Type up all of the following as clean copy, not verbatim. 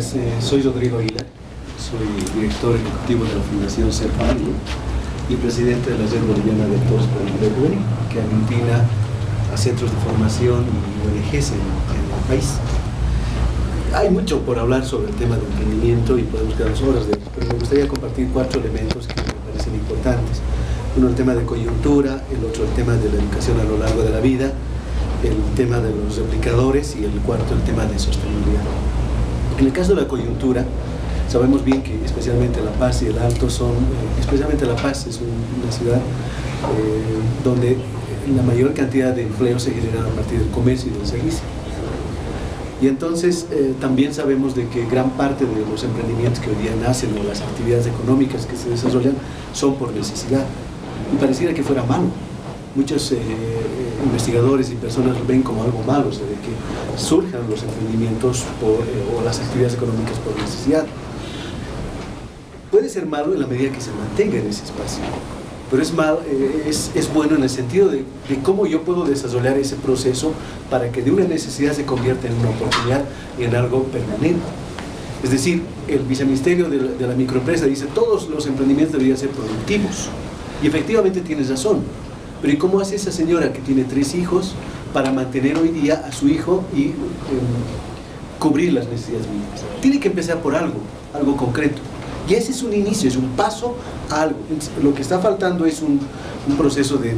Soy Rodrigo Aguilar, soy director ejecutivo de la Fundación CERFAM y presidente de la Red Boliviana de Actores por el Empleo Juvenil, que aglutina a centros de formación y ONGs en el país. Hay mucho por hablar sobre el tema de emprendimiento y podemos quedarnos horas de ello, pero me gustaría compartir 4 elementos que me parecen importantes. Uno, el tema de coyuntura; el otro, el tema de la educación a lo largo de la vida; el tema de los replicadores; y el cuarto, el tema de sostenibilidad. En el caso de la coyuntura, sabemos bien que especialmente La Paz y el Alto especialmente La Paz es una ciudad donde la mayor cantidad de empleos se generan a partir del comercio y del servicio. Y entonces también sabemos de que gran parte de los emprendimientos que hoy día nacen o las actividades económicas que se desarrollan son por necesidad. Y pareciera que fuera malo. Muchos investigadores y personas lo ven como algo malo, o sea, de que surjan los emprendimientos o las actividades económicas por necesidad. Puede ser malo en la medida que se mantenga en ese espacio, pero es bueno en el sentido de cómo yo puedo desarrollar ese proceso para que de una necesidad se convierta en una oportunidad y en algo permanente. Es decir, el viceministerio de la microempresa dice todos los emprendimientos deberían ser productivos, y efectivamente tienes razón. Pero ¿y cómo hace esa señora que tiene 3 hijos para mantener hoy día a su hijo y cubrir las necesidades mínimas? Tiene que empezar por algo concreto. Y ese es un inicio, es un paso a algo. Lo que está faltando es un proceso de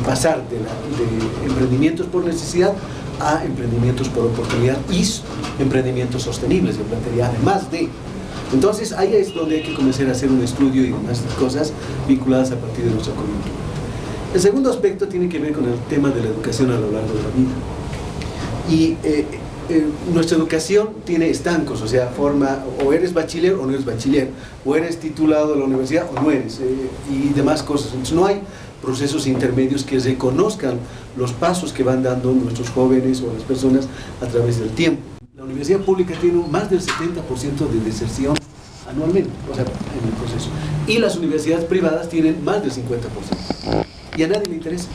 pasar de emprendimientos por necesidad a emprendimientos por oportunidad y emprendimientos sostenibles, yo plantearía, además de. Entonces ahí es donde hay que comenzar a hacer un estudio y demás cosas vinculadas a partir de nuestra coyuntura. El segundo aspecto tiene que ver con el tema de la educación a lo largo de la vida. Y nuestra educación tiene estancos, o sea, o eres bachiller o no eres bachiller, o eres titulado de la universidad o no eres, y demás cosas. Entonces no hay procesos intermedios que reconozcan los pasos que van dando nuestros jóvenes o las personas a través del tiempo. La universidad pública tiene más del 70% de deserción anualmente, o sea, en el proceso. Y las universidades privadas tienen más del 50%. Y a nadie le interesa.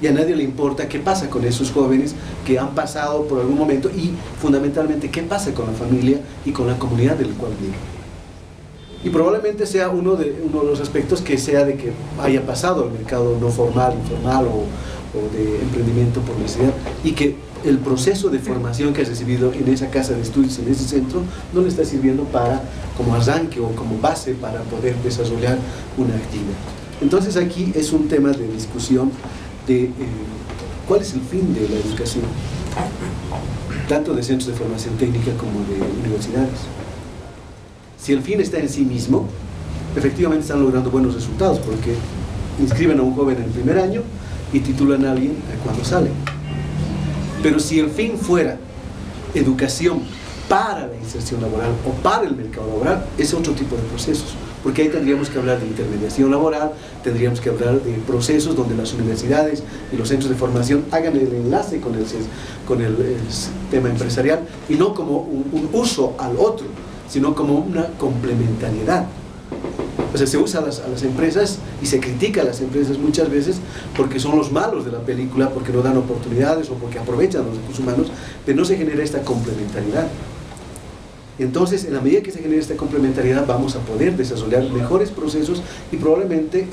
Y a nadie le importa qué pasa con esos jóvenes que han pasado por algún momento, y fundamentalmente qué pasa con la familia y con la comunidad del cual viven. Y probablemente sea uno de los aspectos que sea de que haya pasado al mercado no formal, informal o de emprendimiento por necesidad, y que el proceso de formación que has recibido en esa casa de estudios, en ese centro, no le está sirviendo como arranque o como base para poder desarrollar una actividad. Entonces aquí es un tema de discusión de cuál es el fin de la educación, tanto de centros de formación técnica como de universidades. Si el fin está en sí mismo, efectivamente están logrando buenos resultados, porque inscriben a un joven en el primer año y titulan a alguien cuando sale. Pero si el fin fuera educación para la inserción laboral o para el mercado laboral, es otro tipo de procesos, porque ahí tendríamos que hablar de intermediación laboral, tendríamos que hablar de procesos donde las universidades y los centros de formación hagan el enlace con el tema empresarial, y no como un uso al otro, sino como una complementariedad. O sea, se usa a las empresas y se critica a las empresas muchas veces porque son los malos de la película, porque no dan oportunidades o porque aprovechan los recursos humanos, pero no se genera esta complementariedad. Entonces, en la medida que se genere esta complementariedad, vamos a poder desarrollar mejores procesos y probablemente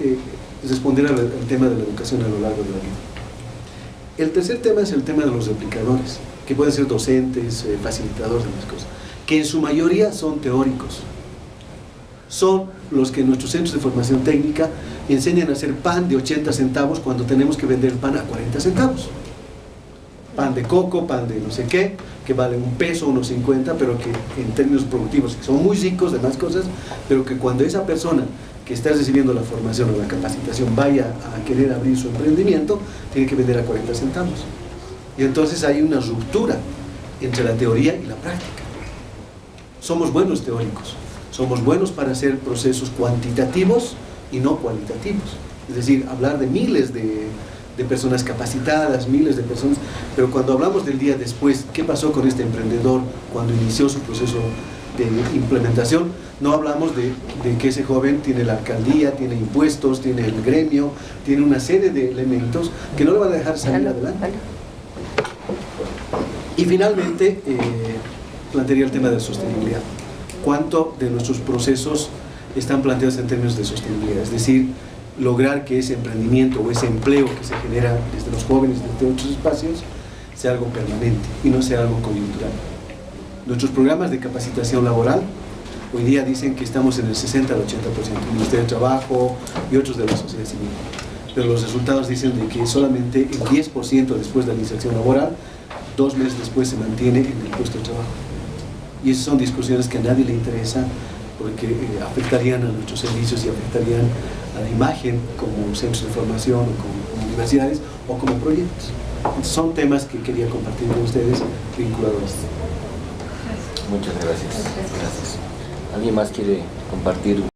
responder al tema de la educación a lo largo de la vida. El tercer tema es el tema de los replicadores, que pueden ser docentes, facilitadores de las cosas, que en su mayoría son teóricos. Son los que en nuestros centros de formación técnica enseñan a hacer pan de 80 centavos cuando tenemos que vender el pan a 40 centavos. Pan de coco, pan de no sé qué, que vale $1, $1.50, pero que en términos productivos son muy ricos de más cosas, pero que cuando esa persona que está recibiendo la formación o la capacitación vaya a querer abrir su emprendimiento, tiene que vender a 40 centavos. Y entonces hay una ruptura entre la teoría y la práctica. Somos buenos teóricos, somos buenos para hacer procesos cuantitativos y no cualitativos, es decir, hablar de miles de personas capacitadas, miles de personas, pero cuando hablamos del día después, ¿qué pasó con este emprendedor cuando inició su proceso de implementación? No hablamos de que ese joven tiene la alcaldía, tiene impuestos, tiene el gremio, tiene una serie de elementos que no le van a dejar salir adelante. Y finalmente, plantearía el tema de sostenibilidad. ¿Cuánto de nuestros procesos están planteados en términos de sostenibilidad? Es decir, lograr que ese emprendimiento o ese empleo que se genera desde los jóvenes, desde otros espacios, sea algo permanente y no sea algo coyuntural. Nuestros programas de capacitación laboral hoy día dicen que estamos en el 60 al 80%, el Ministerio de Trabajo y otros de la sociedad civil. Pero los resultados dicen de que solamente el 10% después de la inserción laboral, 2 meses después se mantiene en el puesto de trabajo. Y esas son discusiones que a nadie le interesa porque afectarían a nuestros servicios y afectarían a la imagen como centros de formación o como universidades o como proyectos. Entonces, son temas que quería compartir con ustedes vinculados a esto. Muchas gracias. Gracias. ¿Alguien más quiere compartir?